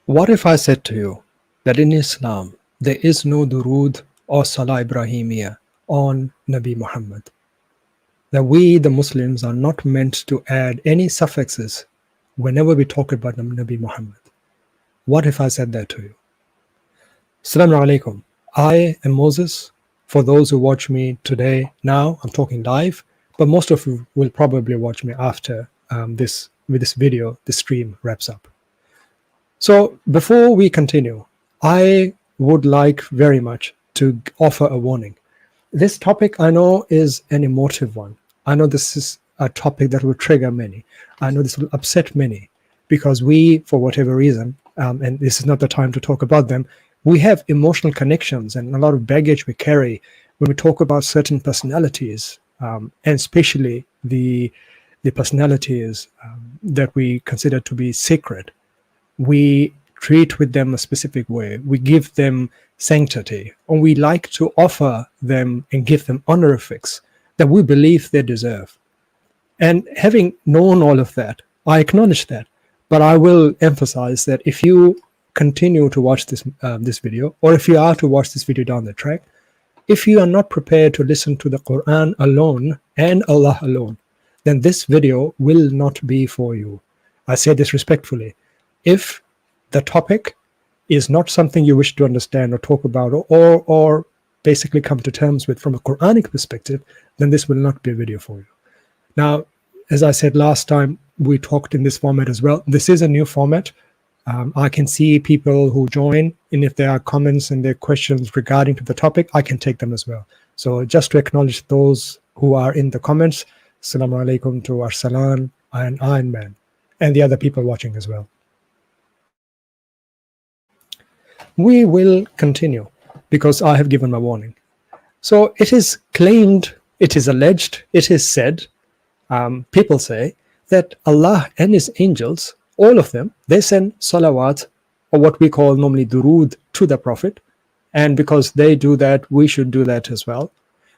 What if I said to you that in Islam there is no Durood or Salah Ibrahimia on Nabi Muhammad? That we, the Muslims, are not meant to add any suffixes whenever we talk about Nabi Muhammad. What if I said that to you? Assalamu alaikum. I am Moses. For those who watch me today, now I'm talking live, but most of you will probably watch me after this video, the stream wraps up. So before we continue, I would like very much to offer a warning. This topic I know is an emotive one. I know this is a topic that will trigger many. I know this will upset many because we, for whatever reason, and this is not the time to talk about them, we have emotional connections and a lot of baggage we carry when we talk about certain personalities, and especially the personalities that we consider to be sacred. We treat with them a specific way. We give them sanctity, and we like to offer them and give them honorifics that we believe they deserve. And having known all of that, I acknowledge that, but I will emphasize that if you continue to watch this video, or if you are to watch this video down the track, if you are not prepared to listen to the Quran alone and Allah alone, then this video will not be for you. I say this respectfully. If the topic is not something you wish to understand or talk about or basically come to terms with from a Quranic perspective, then this will not be a video for you. Now, as I said last time, we talked in this format as well. This is a new format. I can see people who join, and if there are comments and there are questions regarding to the topic, I can take them as well. So just to acknowledge those who are in the comments, Assalamu alaikum to Arsalan and Iron Man, and the other people watching as well. We will continue because I have given my warning. So it is claimed, it is alleged, it is said, people say that Allah and His angels, all of them, they send salawat, or what we call normally durood, to the Prophet. And because they do that, we should do that as well.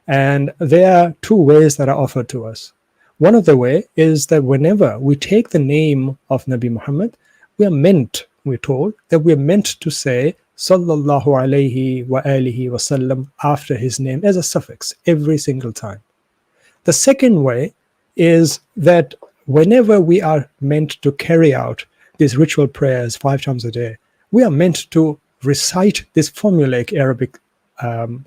And there are two ways that are offered to us. One of the way is that whenever we take the name of Nabi Muhammad, we're told that we're meant to say Sallallahu Alaihi wa alihi Wasallam after his name as a suffix every single time. The second way is that whenever we are meant to carry out these ritual prayers 5 times a day, we are meant to recite this formulaic Arabic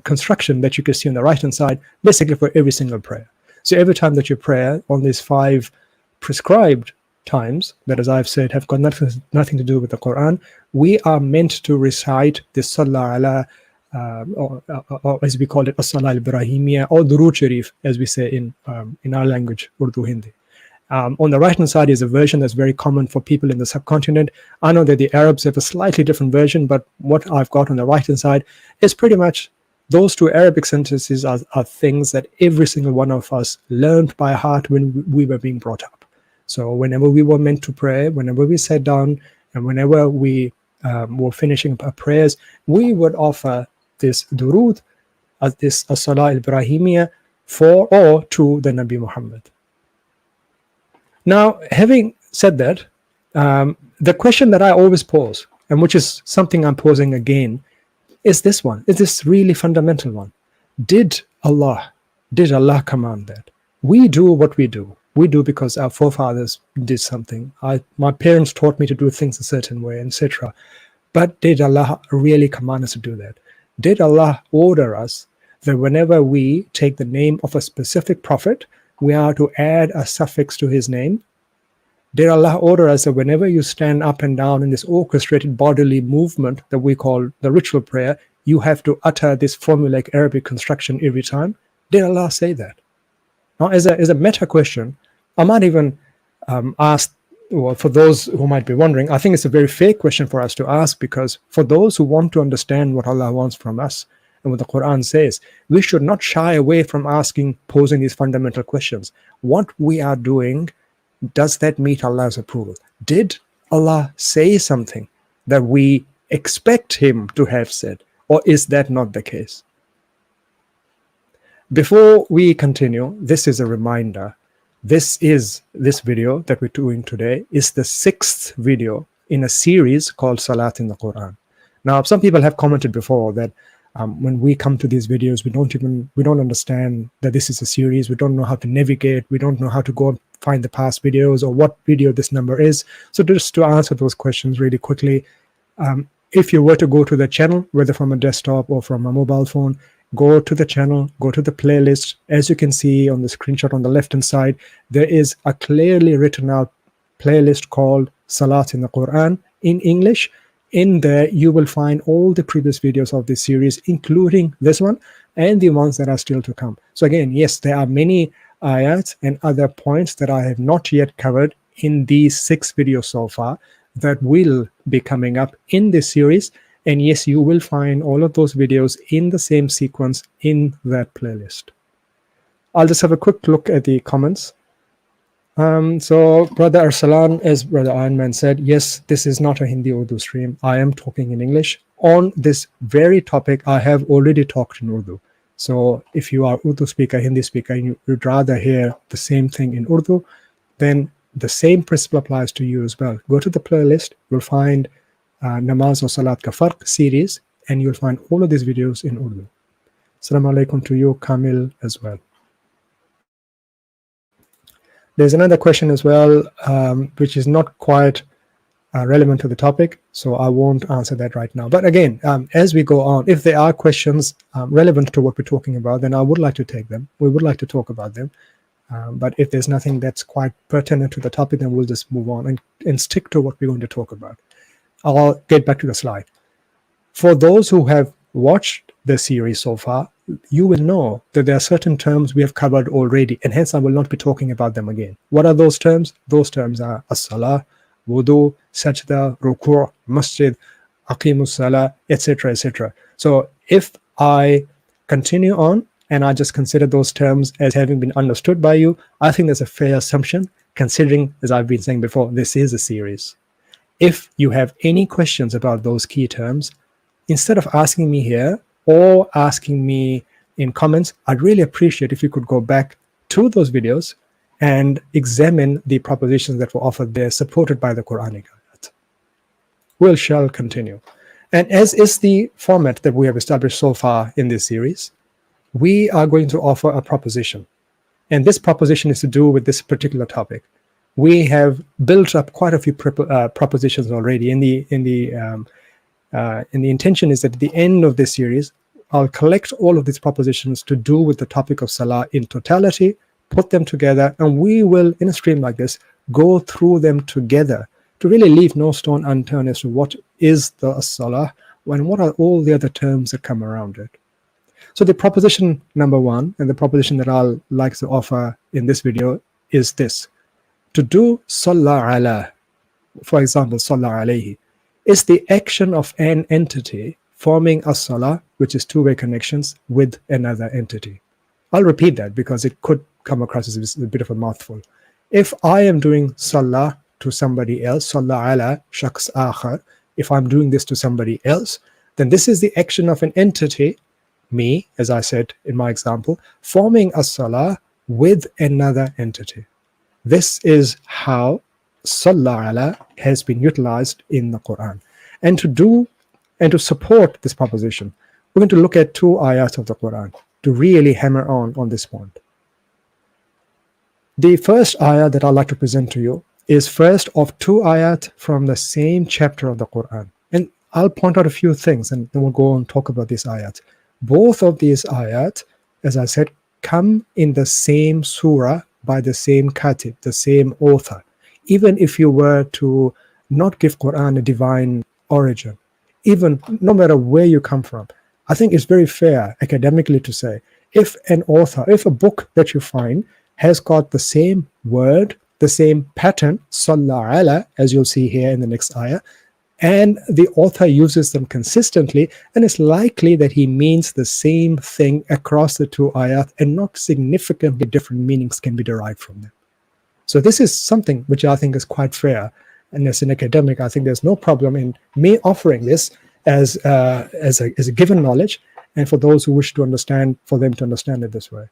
construction that you can see on the right hand side, basically for every single prayer. So every time that you pray on these 5 prescribed times, that as I've said have got nothing to do with the Quran, we are meant to recite the Salah ala, or as we call it, Salah Ibrahimia, or Durood Sharif, as we say in our language, Urdu Hindi. On the right hand side is a version that's very common for people in the subcontinent. I know that the Arabs have a slightly different version, but what I've got on the right hand side is pretty much those 2 Arabic sentences are things that every single one of us learned by heart when we were being brought up. So whenever we were meant to pray, whenever we sat down, and whenever we were finishing our prayers, we would offer this durood, this Salah Ibrahimia, for or to the Nabi Muhammad. Now, having said that, the question that I always pose, and which is something I'm posing again, is this one. Is this really fundamental one? Did Allah command that? We do what we do. We do because our forefathers did something. My parents taught me to do things a certain way, etc. But did Allah really command us to do that? Did Allah order us that whenever we take the name of a specific prophet, we are to add a suffix to his name? Did Allah order us that whenever you stand up and down in this orchestrated bodily movement that we call the ritual prayer, you have to utter this formulaic Arabic construction every time? Did Allah say that? Now, as a meta question, I might even ask, well, for those who might be wondering, I think it's a very fair question for us to ask, because for those who want to understand what Allah wants from us and what the Quran says, we should not shy away from posing these fundamental questions. What we are doing, does that meet Allah's approval? Did Allah say something that we expect Him to have said, or is that not the case? Before we continue, this is a reminder. This video that we're doing today is the 6th video in a series called Salat in the Quran. Now, some people have commented before that when we come to these videos, we don't understand that this is a series. We don't know how to navigate. We don't know how to go and find the past videos or what video this number is. So just to answer those questions really quickly, if you were to go to the channel, whether from a desktop or from a mobile phone, go to the channel, go to the playlist. As you can see on the screenshot on the left-hand side, there is a clearly written out playlist called Salat in the Quran in English. In there, you will find all the previous videos of this series, including this one and the ones that are still to come. So again, yes, there are many ayats and other points that I have not yet covered in these 6 videos so far that will be coming up in this series. And yes, you will find all of those videos in the same sequence in that playlist. I'll just have a quick look at the comments. So Brother Arsalan, as Brother Ironman said, yes, this is not a Hindi Urdu stream. I am talking in English. On this very topic, I have already talked in Urdu. So if you are Urdu speaker, Hindi speaker, and you'd rather hear the same thing in Urdu, then the same principle applies to you as well. Go to the playlist, you'll find Namaz or Salat Ka Farq series, and you'll find all of these videos in Urdu. Assalamu alaikum to you, Kamil, as well. There's another question as well, which is not quite relevant to the topic, so I won't answer that right now. But again, as we go on, if there are questions relevant to what we're talking about, then I would like to take them. We would like to talk about them. But if there's nothing that's quite pertinent to the topic, then we'll just move on and stick to what we're going to talk about. I'll get back to the slide. For those who have watched the series so far, you will know that there are certain terms we have covered already, and hence I will not be talking about them again. What are those terms? Those terms are as-salah, wudu, sajda, ruku', masjid, aqimus salah, etc., etc. So if I continue on and I just consider those terms as having been understood by you, I think that's a fair assumption, considering, as I've been saying before, this is a series. If you have any questions about those key terms, instead of asking me here or asking me in comments, I'd really appreciate if you could go back to those videos and examine the propositions that were offered there, supported by the Quranic ayat. We shall continue. And as is the format that we have established so far in this series, we are going to offer a proposition. And this proposition is to do with this particular topic. We have built up quite a few propositions already. The intention is that at the end of this series, I'll collect all of these propositions to do with the topic of Salah in totality, put them together, and we will, in a stream like this, go through them together to really leave no stone unturned as to what is the Salah and what are all the other terms that come around it. So the proposition number 1, and the proposition that I'll like to offer in this video, is this. To do Salah ala, for example, Salah alayhi, is the action of an entity forming a salah, which is two-way connections with another entity. I'll repeat that because it could come across as a bit of a mouthful. If I am doing salah to somebody else, salah ala shakhs akhar, if I'm doing this to somebody else, then this is the action of an entity, me, as I said in my example, forming a salah with another entity. This is how Salah ala has been utilized in the Quran. And to support this proposition, we're going to look at 2 ayats of the Quran to really hammer on this point. The first ayah that I'd like to present to you is first of 2 ayat from the same chapter of the Quran. And I'll point out a few things and then we'll go and talk about these ayats. Both of these ayat, as I said, come in the same surah by the same katib, the same author. Even if you were to not give Quran a divine origin, even no matter where you come from, I think it's very fair academically to say, if an author, if a book that you find has got the same word, the same pattern, Salah ala, as you'll see here in the next ayah, and the author uses them consistently, and it's likely that he means the same thing across the 2 ayat, and not significantly different meanings can be derived from them. So this is something which I think is quite fair, and as an academic, I think there's no problem in me offering this as a given knowledge, and for those who wish to understand, for them to understand it this way.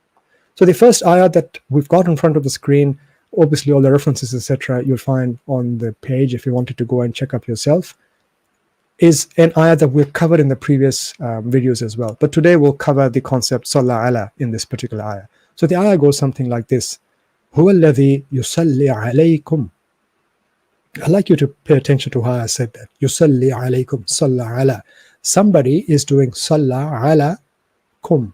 So the first ayah that we've got in front of the screen, obviously all the references, etc., you'll find on the page if you wanted to go and check up yourself, is an ayah that we've covered in the previous videos as well. But today we'll cover the concept Salah ala in this particular ayah. So the ayah goes something like this. هُوَ الَّذِي يُصَلِّي عَلَيْكُمْ. I'd like you to pay attention to how I said that. يُصَلِّي عَلَيْكُمْ Salah ala. Somebody is doing Salah ala kum,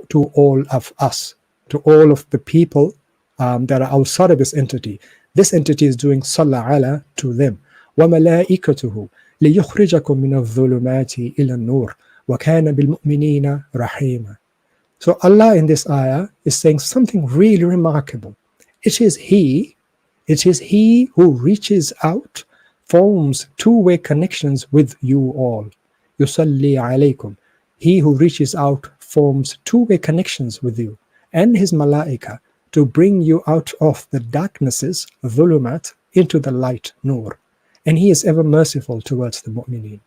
to all of us, to all of the people that are outside of this entity. This entity is doing Salah ala to them. وَمَلَائِكَتُهُ لِيُخْرِجَكُم مِّنَ الظُّلُمَاتِ إِلَى النُّورِ وَكَانَ بِالْمُؤْمِنِينَ رَحِيمًا. So Allah in this ayah is saying something really remarkable. It is He who reaches out, forms two-way connections with you all. Yusalli alaykum. He who reaches out forms two-way connections with you and His malaika to bring you out of the darknesses, dhulumat, into the light, nur. And He is ever merciful towards the mu'mineen.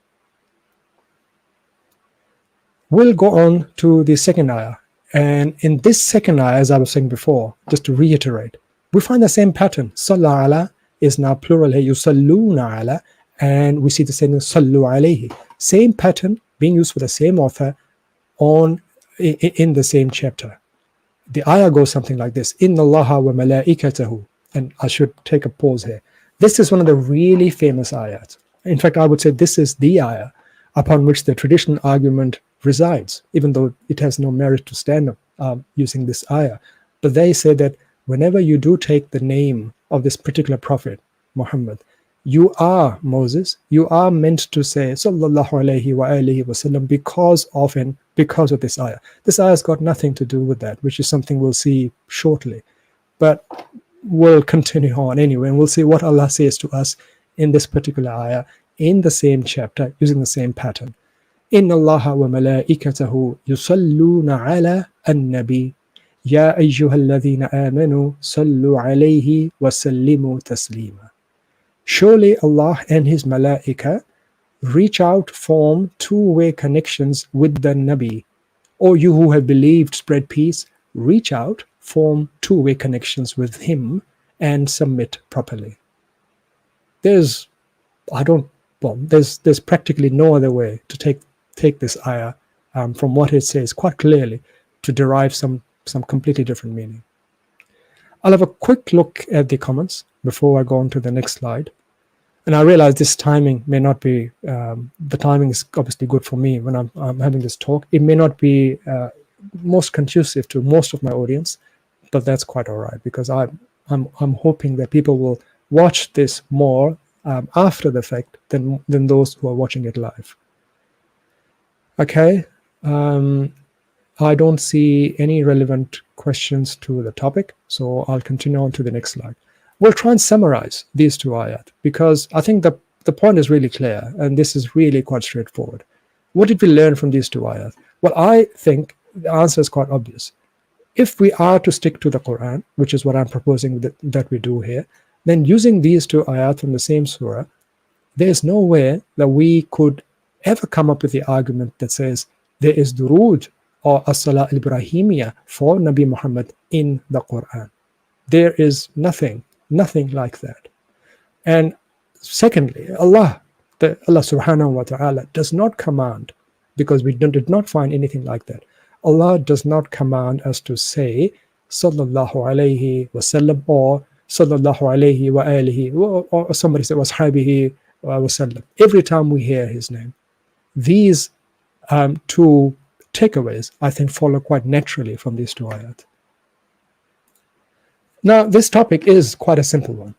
We'll go on to the second ayah. And in this second ayah, as I was saying before, just to reiterate, we find the same pattern. Salla ala is now plural here, yusalluna ala, and we see the same sallu alayhi. Same pattern being used for the same author in the same chapter. The ayah goes something like this. Inna Allaha wa malaikatahu. And I should take a pause here. This is one of the really famous ayats. In fact, I would say this is the ayah upon which the traditional argument resides, even though it has no merit to stand up using this ayah. But they say that whenever you do take the name of this particular prophet, Muhammad, you are Moses, you are meant to say sallallahu alayhi wa alihi wasallam because of this ayah. This ayah has got nothing to do with that, which is something we'll see shortly. But we'll continue on anyway, and we'll see what Allah says to us in this particular ayah, in the same chapter, using the same pattern. Inna Allaha wa malaikatahu yusalluna ala an-nabi ya ayyuhalladhina amanu sallu alayhi wa sallimu taslima. Surely Allah and His malaika reach out, form two-way connections with the Nabi. O you who have believed, spread peace, reach out, form two-way connections with him and submit properly. There's practically no other way to take this ayah from what it says quite clearly to derive some completely different meaning. I'll have a quick look at the comments before I go on to the next slide. And I realize this timing may not be, the timing is obviously good for me when I'm having this talk. It may not be most conducive to most of my audience, but that's quite all right, because I'm hoping that people will watch this more after the fact than those who are watching it live. Okay, I don't see any relevant questions to the topic, so I'll continue on to the next slide. We'll try and summarize these two ayat, because I think the point is really clear, and this is really quite straightforward. What did we learn from these two ayat? Well, I think the answer is quite obvious. If we are to stick to the Quran, which is what I'm proposing that we do here, then using these two ayat from the same surah, there's no way that we could ever come up with the argument that says there is Durood or Salah Ibrahimia for Nabi Muhammad in the Quran. There is nothing like that. And secondly, Allah subhanahu wa ta'ala does not command, because we did not find anything like that. Allah does not command us to say sallallahu alayhi wa sallam or sallallahu alayhi wa alihi, or somebody said washabihi wa sallam every time we hear his name. These two takeaways, I think, follow quite naturally from these two ayat. Now, this topic is quite a simple one.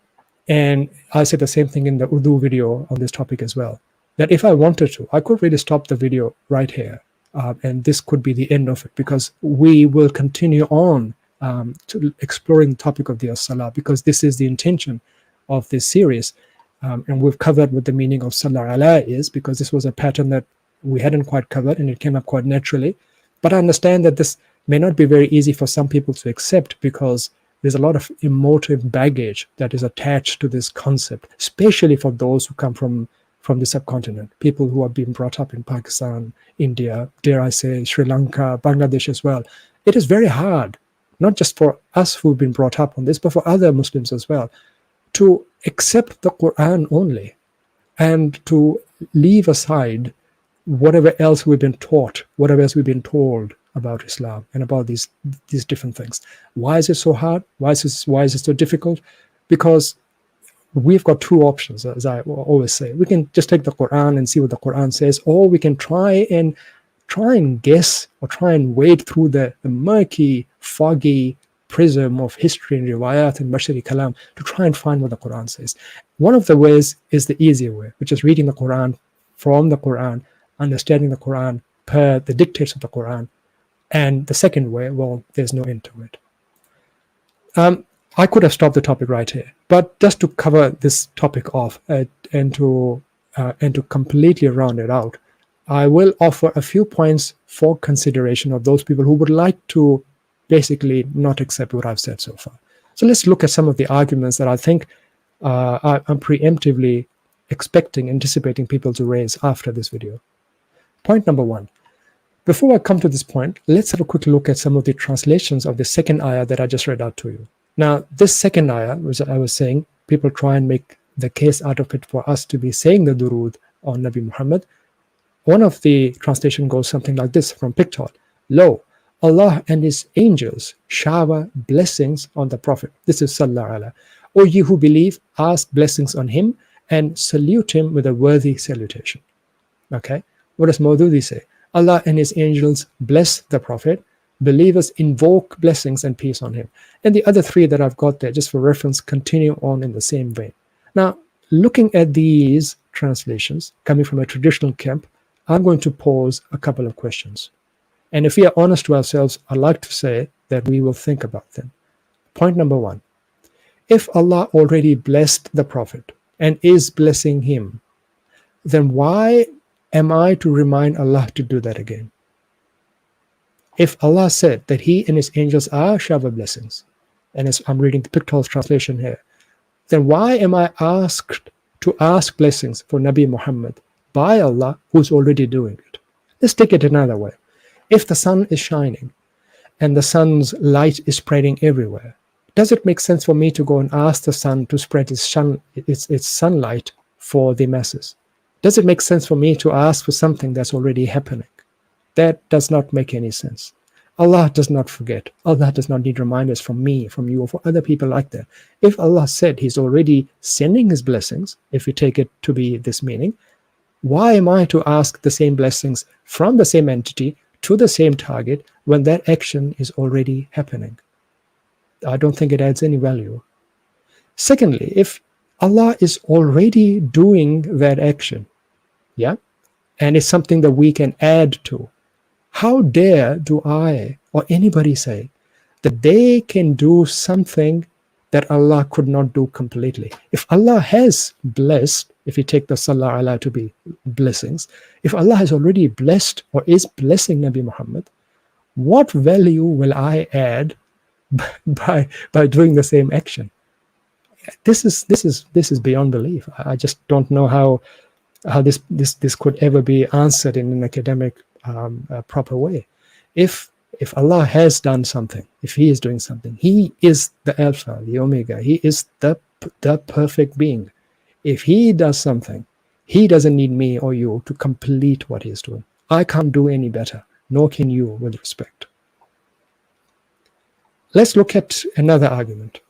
And I said the same thing in the Urdu video on this topic as well, that if I wanted to, I could really stop the video right here. And this could be the end of it, because we will continue on to exploring the topic of the as-salah, because this is the intention of this series. And we've covered what the meaning of Salah ala is, because this was a pattern that we hadn't quite covered and it came up quite naturally. But I understand that this may not be very easy for some people to accept, because there's a lot of emotive baggage that is attached to this concept, especially for those who come from the subcontinent, people who are being brought up in Pakistan, India, dare I say, Sri Lanka, Bangladesh as well. It is very hard not just for us who've been brought up on this, but for other Muslims as well, to accept the Quran only and to leave aside whatever else we've been taught, whatever else we've been told about Islam and about these different things. Why is it so hard? Why is it so difficult? Because we've got two options, as I always say. We can just take the Quran and see what the Quran says, or we can try and guess or try and wade through the murky, foggy prism of history and riwayat and bashari kalam to try and find what the Quran says. One of the ways is the easier way, which is reading the Quran from the Quran, understanding the Quran per the dictates of the Quran. And the second way, well, there's no end to it. I could have stopped the topic right here, but just to cover this topic off and to completely round it out, I will offer a few points for consideration of those people who would like to basically not accept what I've said so far. So let's look at some of the arguments that I think I'm preemptively anticipating people to raise after this video. Point number one. Before I come to this point, let's have a quick look at some of the translations of the second ayah that I just read out to you. Now, this second ayah, as I was saying, people try and make the case out of it for us to be saying the Durood on Nabi Muhammad. One of the translation goes something like this from Pictol. Lo, Allah and His angels shower blessings on the Prophet. This is Salah Alaihi. O ye who believe, ask blessings on him and salute him with a worthy salutation. Okay, what does Maududi say? Allah and His angels bless the Prophet. Believers invoke blessings and peace on him. And the other three that I've got there, just for reference, continue on in the same vein. Now, looking at these translations coming from a traditional camp, I'm going to pose a couple of questions. And if we are honest to ourselves, I'd like to say that we will think about them. Point number one. If Allah already blessed the Prophet and is blessing him, then why am I to remind Allah to do that again? If Allah said that He and His angels are shower blessings, and as I'm reading the Pictol's translation here, then why am I asked to ask blessings for Nabi Muhammad by Allah who's already doing it? Let's take it another way. If the sun is shining and the sun's light is spreading everywhere, does it make sense for me to go and ask the sun to spread its sunlight for the masses? Does it make sense for me to ask for something that's already happening? That does not make any sense. Allah does not forget. Allah does not need reminders from me, from you, or for other people like that. If Allah said He's already sending His blessings, if we take it to be this meaning, why am I to ask the same blessings from the same entity to the same target when that action is already happening? I don't think it adds any value. Secondly, if Allah is already doing that action, yeah, and it's something that we can add to, how dare do I or anybody say that they can do something that Allah could not do completely? If Allah has blessed, if you take the Salah Alaihi to be blessings, if Allah has already blessed or is blessing Nabi Muhammad, what value will I add by doing the same action? This is beyond belief. I just don't know how this could ever be answered in an academic proper way. If Allah has done something, if He is doing something, He is the Alpha, the Omega. He is the perfect being. If He does something, He doesn't need me or you to complete what He is doing. I can't do any better, nor can you, with respect. Let's look at another argument.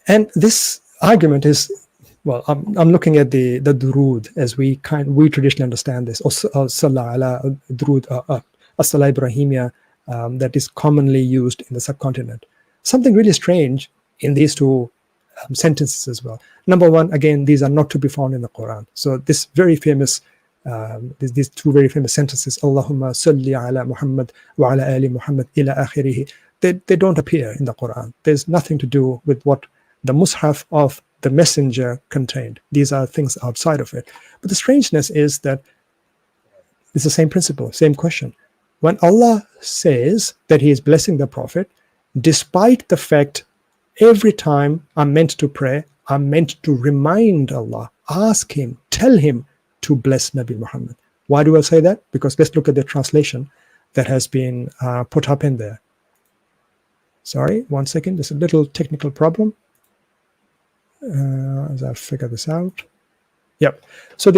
And this argument is, well, I'm looking at the Durood as we traditionally understand this, or Salah Durood, Salah Ibrahimia, that is commonly used in the subcontinent. Something really strange in these two sentences as well. Number one, again, these are not to be found in the Quran. So this very famous, these two very famous sentences, Allahumma salli ala Muhammad wa ala ali Muhammad ila akhirih, they don't appear in the Quran. There's nothing to do with what the Mus'haf of the messenger contained. These are things outside of it. But the strangeness is that it's the same principle, same question. When Allah says that He is blessing the Prophet, despite the fact every time I'm meant to pray, I'm meant to remind Allah, ask Him, tell Him to bless Nabi Muhammad. Why do I say that? Because let's look at the translation that has been put up in there. Sorry, 1 second. There's a little technical problem. As I figure this out. Yep. So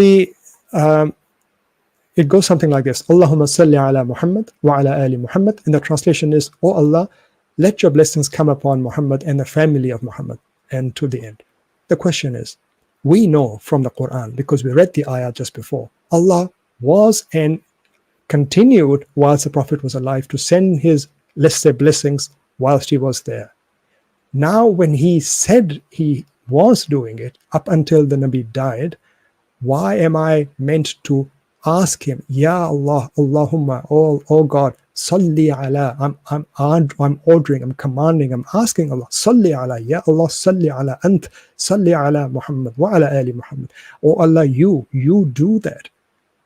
it goes something like this. Allahumma salli ala Muhammad wa ala ali Muhammad. And the translation is, "O Allah, let your blessings come upon Muhammad and the family of Muhammad," and to the end. The question is, we know from the Quran, because we read the ayah just before, Allah was and continued whilst the Prophet was alive to send his, let's say, blessings whilst he was there. Now when he said he was doing it up until the Nabi died, why am I meant to ask him, Ya Allah, Allahumma, oh God, salli ala, I'm ordering, I'm commanding, I'm asking Allah, salli ala, Ya Allah, salli ala, ant, salli ala Muhammad, wa ala ali Muhammad. Oh Allah, you do that.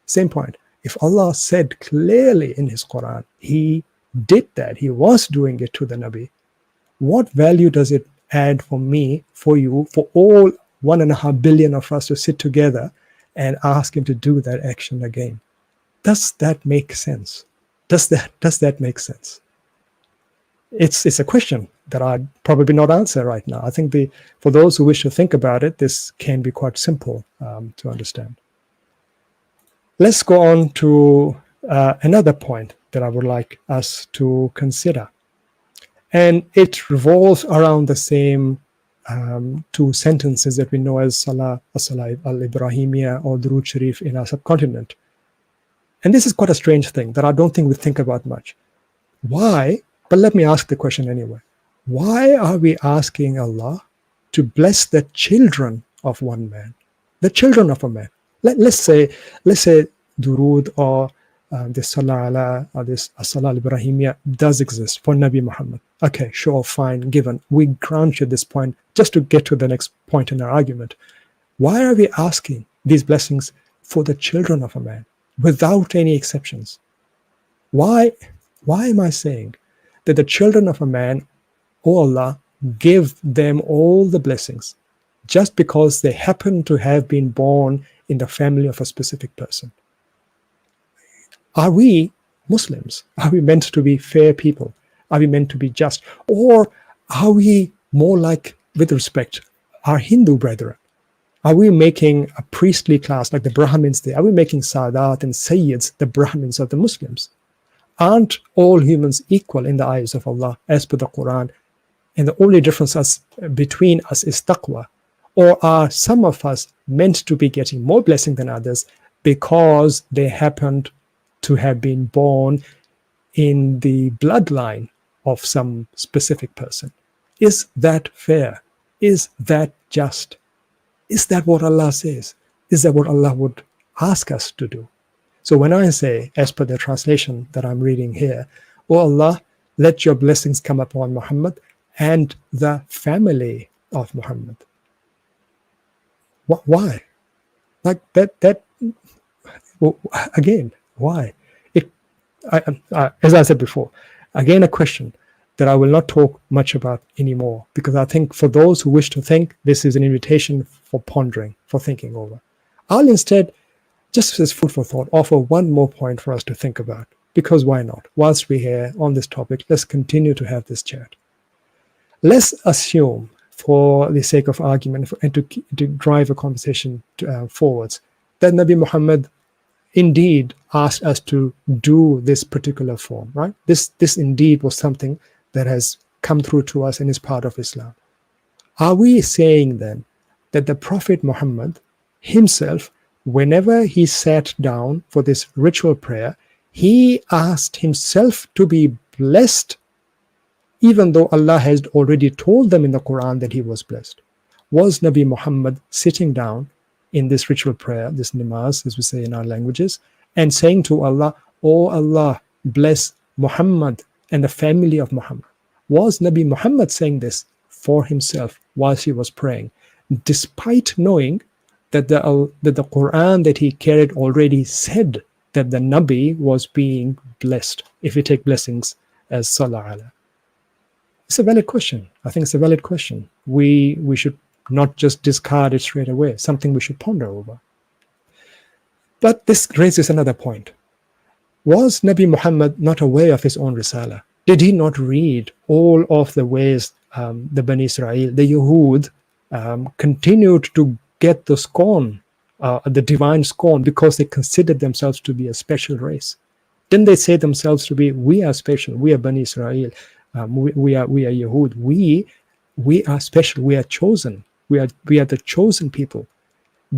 Same point. If Allah said clearly in his Quran, he did that, he was doing it to the Nabi, what value does it add for me, for you, for all 1.5 billion of us to sit together and ask him to do that action again? Does that make sense? Does that make sense? It's a question that I'd probably not answer right now. I think for those who wish to think about it, this can be quite simple to understand. Let's go on to another point that I would like us to consider. And it revolves around the same two sentences that we know as Salah Ibrahimia or Durood Sharif in our subcontinent. And this is quite a strange thing that I don't think we think about much. Why? But let me ask the question anyway. Why are we asking Allah to bless the children of one man? The children of a man. Let's say Durood or this Salah ala or this Salah Ibrahimia does exist for Nabi Muhammad. Okay, sure, fine, given. We grant you this point just to get to the next point in our argument. Why are we asking these blessings for the children of a man without any exceptions? Why am I saying that the children of a man, oh Allah, give them all the blessings just because they happen to have been born in the family of a specific person? Are we Muslims? Are we meant to be fair people? Are we meant to be just? Or are we more like, with respect, our Hindu brethren? Are we making a priestly class like the Brahmins there? Are we making Sadat and Sayyids the Brahmins of the Muslims? Aren't all humans equal in the eyes of Allah as per the Quran? And the only difference between us is taqwa. Or are some of us meant to be getting more blessing than others because they happened to have been born in the bloodline of some specific person? Is that fair? Is that just? Is that what Allah says? Is that what Allah would ask us to do? So when I say, as per the translation that I'm reading here, "Oh Allah, let your blessings come upon Muhammad and the family of Muhammad." Why? Like that again, why? As I said before, again a question that I will not talk much about anymore, because I think for those who wish to think, this is an invitation for pondering, for thinking over. I'll instead, just as food for thought, offer one more point for us to think about, because why not? Whilst we're here on this topic, let's continue to have this chat. Let's assume, for the sake of argument and to drive a conversation forwards, that Nabi Muhammad indeed asked us to do this particular form, right? This indeed was something that has come through to us and is part of Islam. Are we saying then that the Prophet Muhammad himself, whenever he sat down for this ritual prayer, he asked himself to be blessed, even though Allah has already told them in the Quran that he was blessed? Was Nabi Muhammad sitting down in this ritual prayer, this namaz, as we say in our languages, and saying to Allah, "Oh Allah, bless Muhammad and the family of Muhammad"? Was Nabi Muhammad saying this for himself whilst he was praying, despite knowing that the Quran that he carried already said that the Nabi was being blessed, if we take blessings as Salah ala? It's a valid question. I think it's a valid question. We should not just discard it straight away, something we should ponder over. But this raises another point. Was Nabi Muhammad not aware of his own risala? Did he not read all of the ways the Bani Israel, the Yahud, continued to get the scorn, the divine scorn, because they considered themselves to be a special race? Didn't they say themselves to be, we are special, we are Bani Israel, we are Yahud, we are special, we are chosen, we are the chosen people?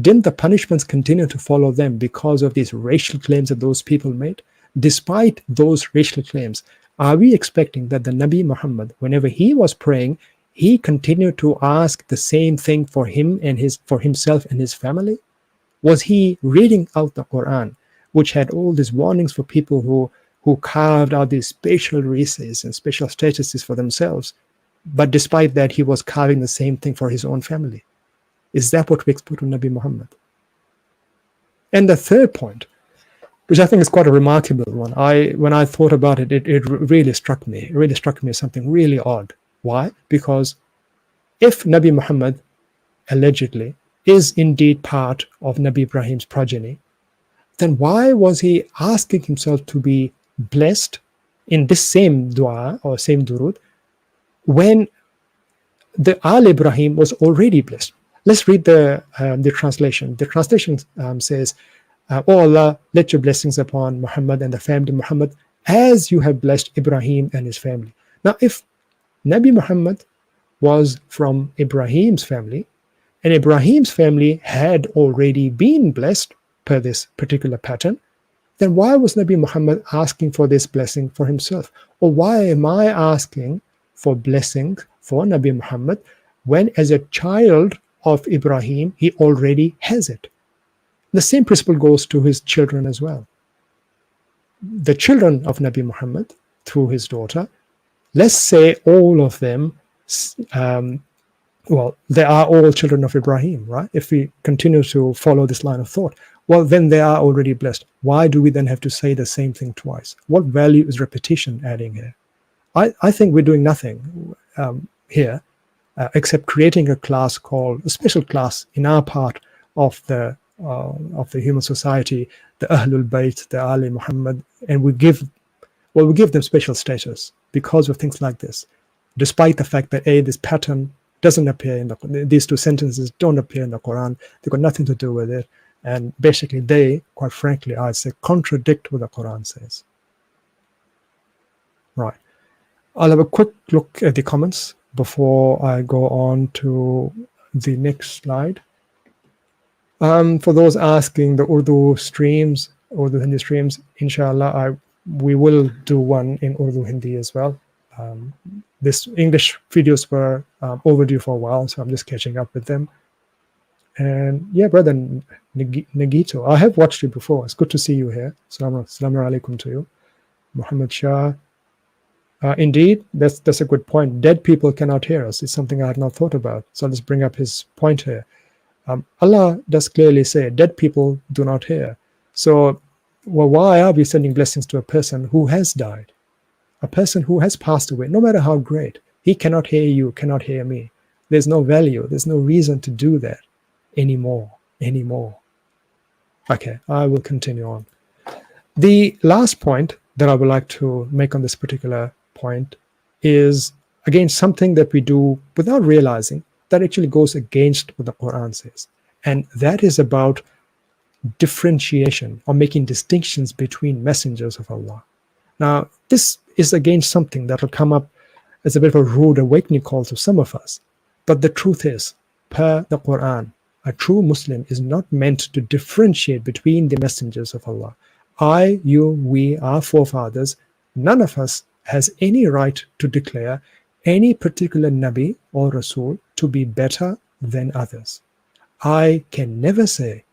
Didn't the punishments continue to follow them because of these racial claims that those people made? Despite those racial claims, are we expecting that the Nabi Muhammad, whenever he was praying, he continued to ask the same thing for him and for himself and his family? Was he reading out the Quran, which had all these warnings for people who carved out these special races and special statuses for themselves, but despite that, he was carving the same thing for his own family? Is that what we expect from Nabi Muhammad? And the third point, which I think is quite a remarkable one, when I thought about it, it really struck me. It really struck me as something really odd. Why? Because if Nabi Muhammad allegedly is indeed part of Nabi Ibrahim's progeny, then why was he asking himself to be blessed in this same dua or same durood when the Al Ibrahim was already blessed? Let's read the translation. The translation says, "O Allah, let your blessings upon Muhammad and the family of Muhammad as you have blessed Ibrahim and his family." Now, if Nabi Muhammad was from Ibrahim's family, and Ibrahim's family had already been blessed per this particular pattern, then why was Nabi Muhammad asking for this blessing for himself? Or why am I asking for blessing for Nabi Muhammad when, as a child of Ibrahim, he already has it? The same principle goes to his children as well. The children of Nabi Muhammad, through his daughter, let's say all of them, they are all children of Ibrahim, right? If we continue to follow this line of thought, well, then they are already blessed. Why do we then have to say the same thing twice? What value is repetition adding here? I think we're doing nothing here except creating a special class in our part of the human society, the Ahlul Bayt, the Ali Muhammad, and we give them special status because of things like this, despite the fact that this pattern doesn't appear in these two sentences don't appear in the Quran. They've got nothing to do with it, and basically they, quite frankly, I'd say, contradict what the Quran says. Right. I'll have a quick look at the comments before I go on to the next slide. For those asking the Urdu Hindi streams, inshallah, we will do one in Urdu Hindi as well. This English videos were overdue for a while, so I'm just catching up with them. And yeah, brother Nagito, I have watched you before. It's good to see you here. Assalamu alaikum to you. Muhammad Shah. Indeed, that's a good point. Dead people cannot hear us. It's something I had not thought about. So let's bring up his point here. Allah does clearly say dead people do not hear. So why are we sending blessings to a person who has died? A person who has passed away, no matter how great. He cannot hear you, cannot hear me. There's no value. There's no reason to do that anymore. Okay, I will continue on. The last point that I would like to make on this particular point is, again, something that we do without realizing that actually goes against what the Quran says. And that is about differentiation or making distinctions between messengers of Allah. Now, this is again something that will come up as a bit of a rude awakening call to some of us. But the truth is, per the Quran, a true Muslim is not meant to differentiate between the messengers of Allah. I, you, we, our forefathers, none of us has any right to declare any particular Nabi or Rasul to be better than others. I can never say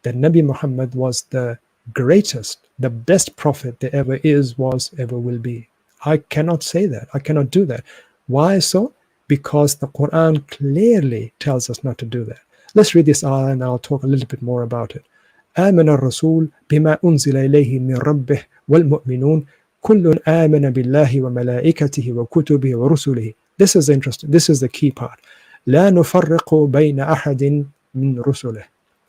that Nabi Muhammad was the greatest, the best prophet there ever is, was, ever will be. I cannot say that. I cannot do that. Why so? Because the Quran clearly tells us not to do that. Let's read this ayah and I'll talk a little bit more about it. آمن الرسول بما أنزل إليه من ربه والمؤمنون كل آمن بالله وملائكته وكتبه ورسله. This is interesting. This is the key part. لا نفرق بين أحد من رسله.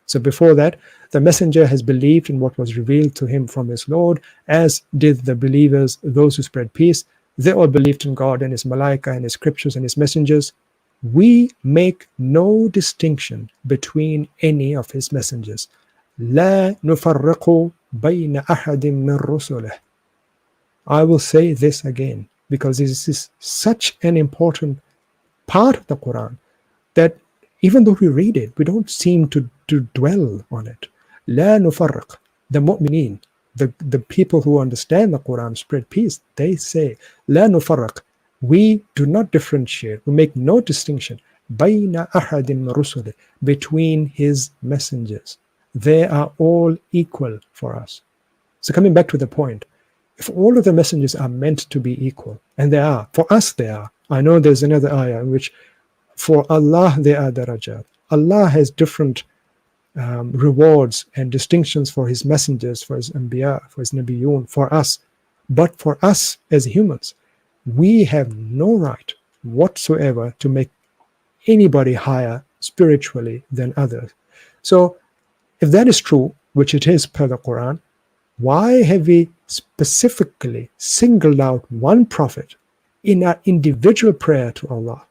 So before that, the messenger has believed in what was revealed to him from his Lord, as did the believers, those who spread peace. They all believed in God and His Malaika and His scriptures and His messengers. We make no distinction between any of His messengers. لا نفرق بين أحد من رسله. I will say this again because this is such an important part of the Quran that even though we read it, we don't seem to dwell on it. لا نفرق. The mu'mineen, the people who understand the Quran, spread peace, they say, لا نفرق. We do not differentiate, we make no distinction بين أحد من رسله, between His messengers. They are all equal for us. So coming back to the point, if all of the messengers are meant to be equal, and they are, for us they are. I know there's another ayah in which for Allah they are darajat. Allah has different rewards and distinctions for His messengers, for His anbiya, for His nabiyun, for us. But for us as humans, we have no right whatsoever to make anybody higher spiritually than others. So if that is true, which it is per the Quran, why have we specifically singled out one prophet in our individual prayer to Allah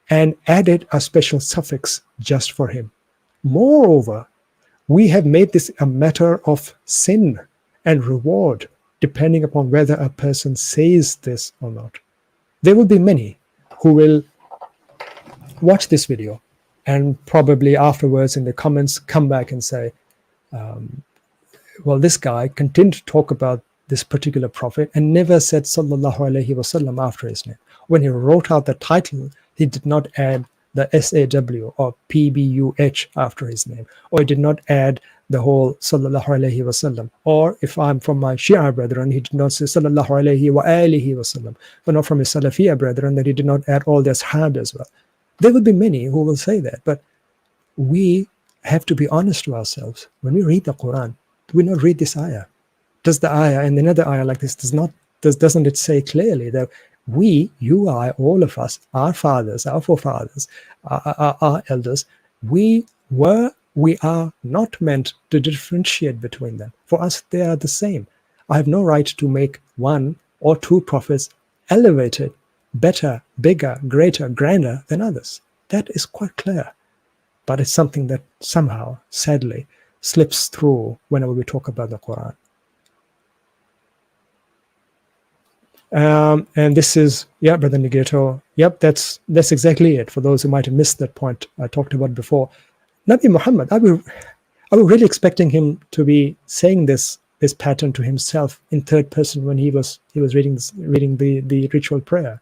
and added a special suffix just for him? Moreover, we have made this a matter of sin and reward depending upon whether a person says this or not. There will be many who will watch this video and probably afterwards in the comments come back and say, well, this guy continued to talk about this particular prophet and never said Sallallahu Alaihi Wasallam after his name. When he wrote out the title, he did not add the SAW or PBUH after his name, or he did not add the whole Sallallahu Alaihi Wasallam. Or if I'm from my Shia brethren, he did not say Sallallahu Alaihi wa alihi Wasallam. But not from his Salafiyya brethren, that he did not add all the Ashab as well. There will be many who will say that, but we have to be honest to ourselves. When we read the Quran, do we not read this ayah? Does the ayah and another ayah like this doesn't it say clearly that we, you, I, all of us, our fathers, our forefathers, our elders, we are not meant to differentiate between them. For us, they are the same. I have no right to make one or two prophets elevated, better, bigger, greater, grander than others. That is quite clear. But it's something that somehow, sadly, slips through whenever we talk about the Quran. And this is, yeah, Brother Negato, yep, that's exactly it. For those who might have missed that point I talked about before, Nabi Muhammad, I was really expecting him to be saying this pattern to himself in third person when he was reading the ritual prayer,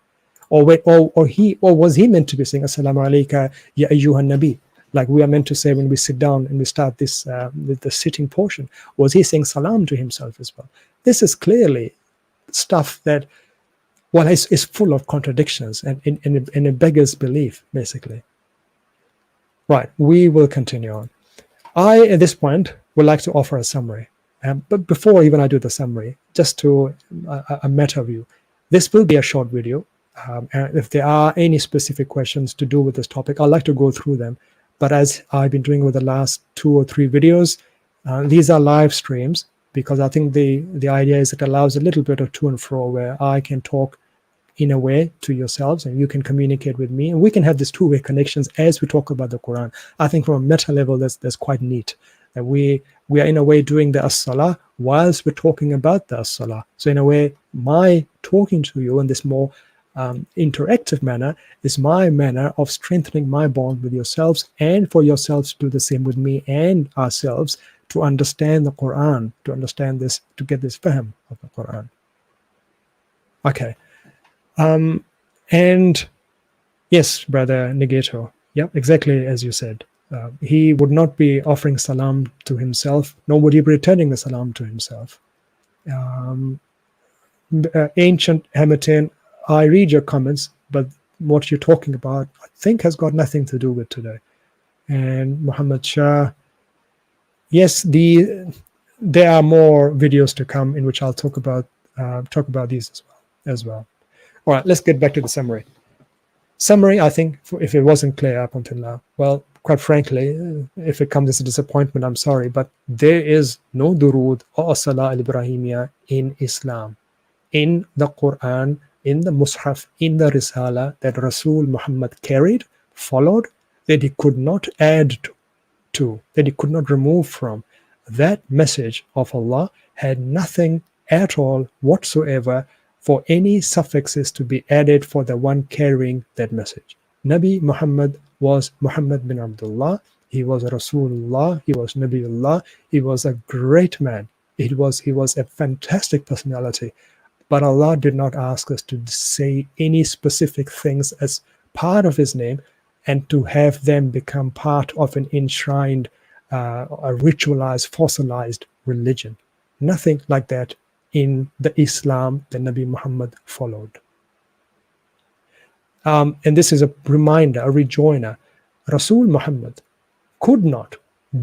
or was he meant to be saying Assalamu alayka ya ayyuhan nabi, like we are meant to say when we sit down and we start this the sitting portion? Was he saying salam to himself as well? This is clearly stuff that, well, is full of contradictions and in a beggar's belief, basically. Right, we will continue on. I, at this point, would like to offer a summary. But before even I do the summary, just to a meta view, this will be a short video. And if there are any specific questions to do with this topic, I'd like to go through them. But as I've been doing with the last 2 or 3 videos, these are live streams, because I think the idea is it allows a little bit of to and fro where I can talk in a way to yourselves and you can communicate with me, and we can have these two-way connections as we talk about the Quran. I think from a meta level that's quite neat, that we are in a way doing the as-salah whilst we're talking about the as-salah. So in a way, my talking to you in this more interactive manner is my manner of strengthening my bond with yourselves, and for yourselves to do the same with me and ourselves, to understand the Quran, to understand this, to get this fahm of the Quran. Okay. And yes, Brother Negato, yeah, exactly as you said. He would not be offering salam to himself, nor would he be returning the salam to himself. Ancient Hamilton, I read your comments, but what you're talking about, I think, has got nothing to do with today. And Muhammad Shah, yes, there are more videos to come in which I'll talk about these as well. All right, let's get back to the summary. Summary, I think, if it wasn't clear up until now, well, quite frankly, if it comes as a disappointment, I'm sorry, but there is no Durood or Salah Ibrahimia in Islam. In the Quran, in the Mus'haf, in the Risala that Rasul Muhammad carried, followed, that he could not add to, that he could not remove from, that message of Allah had nothing at all whatsoever for any suffixes to be added for the one carrying that message. Nabi Muhammad was Muhammad bin Abdullah, he was Rasulullah, he was Nabiullah, he was a great man, he was a fantastic personality. But Allah did not ask us to say any specific things as part of his name and to have them become part of an enshrined, a ritualized, fossilized religion. Nothing like that in the Islam that Nabi Muhammad followed. And this is a reminder, a rejoinder. Rasul Muhammad could not,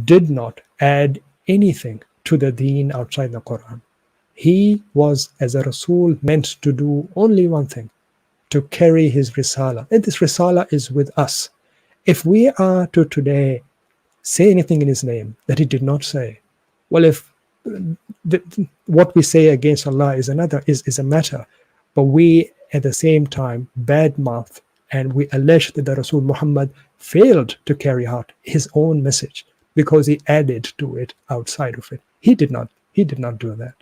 did not add anything to the deen outside the Quran. He was, as a Rasul, meant to do only one thing, to carry his Risala. And this Risala is with us. If we are to today say anything in his name that he did not say, well, if what we say against Allah is a matter, but we at the same time badmouth and we allege that the Rasul Muhammad failed to carry out his own message because he added to it outside of it. He did not do that.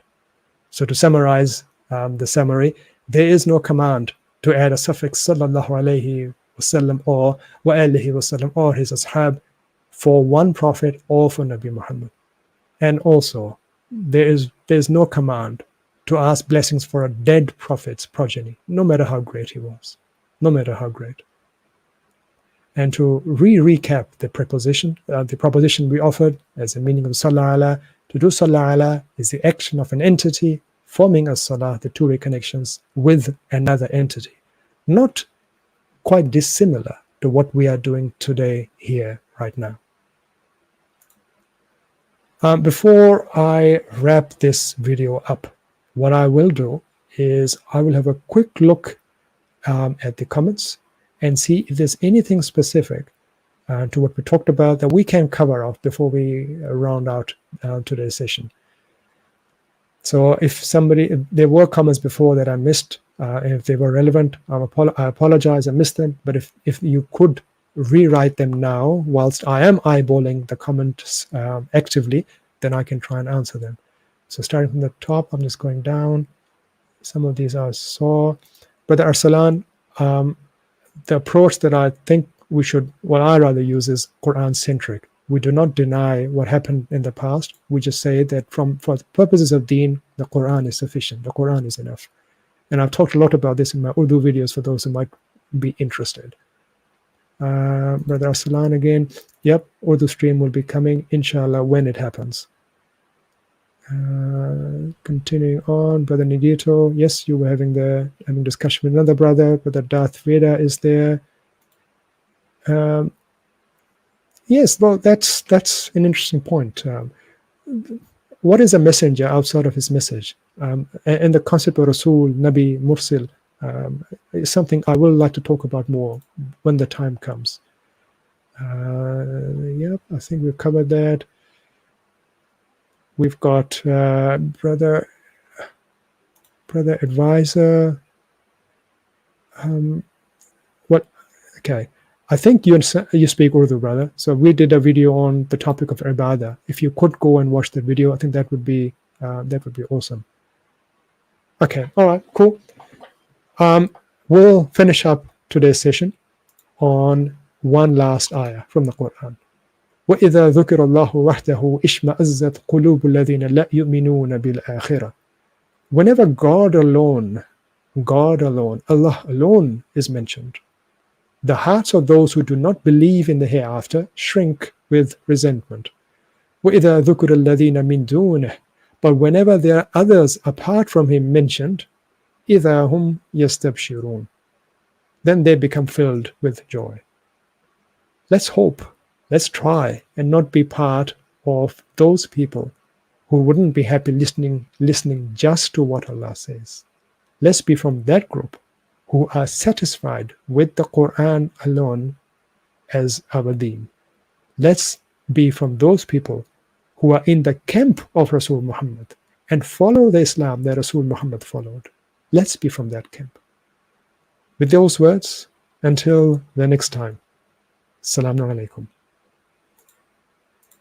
So to summarize the summary, there is no command to add a suffix Sallallahu Alaihi Wasallam or Wa Alihi Wasallam or his ashab for one prophet or for Nabi Muhammad. And also, there's no command to ask blessings for a dead prophet's progeny, no matter how great he was, no matter how great. And to recap the proposition we offered as the meaning of Salah Allah, to do Salah Allah is the action of an entity forming a Salah, the two-way connections, with another entity. Not quite dissimilar to what we are doing today here, right now. Before I wrap this video up, what I will do is I will have a quick look at the comments and see if there's anything specific to what we talked about that we can cover off before we round out today's session. So if there were comments before that I missed, and if they were relevant, I apologize, I missed them, but if you could rewrite them now whilst I am eyeballing the comments actively, then I can try and answer them. So starting from the top, I'm just going down. Some of these I saw. Brother Arsalan, the approach that I think what I rather use is Quran-centric. We do not deny what happened in the past. We just say that for the purposes of deen, the Quran is sufficient. The Quran is enough. And I've talked a lot about this in my Urdu videos for those who might be interested. Brother Arsalan again. Yep, Urdu stream will be coming, inshallah, when it happens. Continuing on, Brother Nidito. Yes, you were having discussion with another brother. Brother Darth Vader is there. Yes, well, that's an interesting point. What is a messenger outside of his message? And the concept of Rasul, Nabi, Mursil is something I will like to talk about more when the time comes. Yep, I think we've covered that. We've got brother advisor. Okay. I think you speak Urdu, brother. So we did a video on the topic of ibadah. If you could go and watch that video, I think that would be awesome. Okay, all right, cool. We'll finish up today's session on one last ayah from the Quran. وَإِذَا ذُكِرَ اللَّهُ وَحْدَهُ إِشْمَأَزَّتْ قُلُوبُ الَّذِينَ لَا يُؤْمِنُونَ بِالْآخِرَةِ. Whenever God alone, Allah alone is mentioned, the hearts of those who do not believe in the hereafter shrink with resentment. وَإِذَا ذُكِرَ الَّذِينَ مِن دُونِهِ. But whenever there are others apart from him mentioned, إِذَا هُمْ يَسْتَبْشِرُونَ. Then they become filled with joy. Let's hope, let's try and not be part of those people who wouldn't be happy listening just to what Allah says. Let's be from that group who are satisfied with the Quran alone as our deen. Let's be from those people who are in the camp of Rasul Muhammad and follow the Islam that Rasul Muhammad followed. Let's be from that camp. With those words, until the next time, Assalamu alaikum.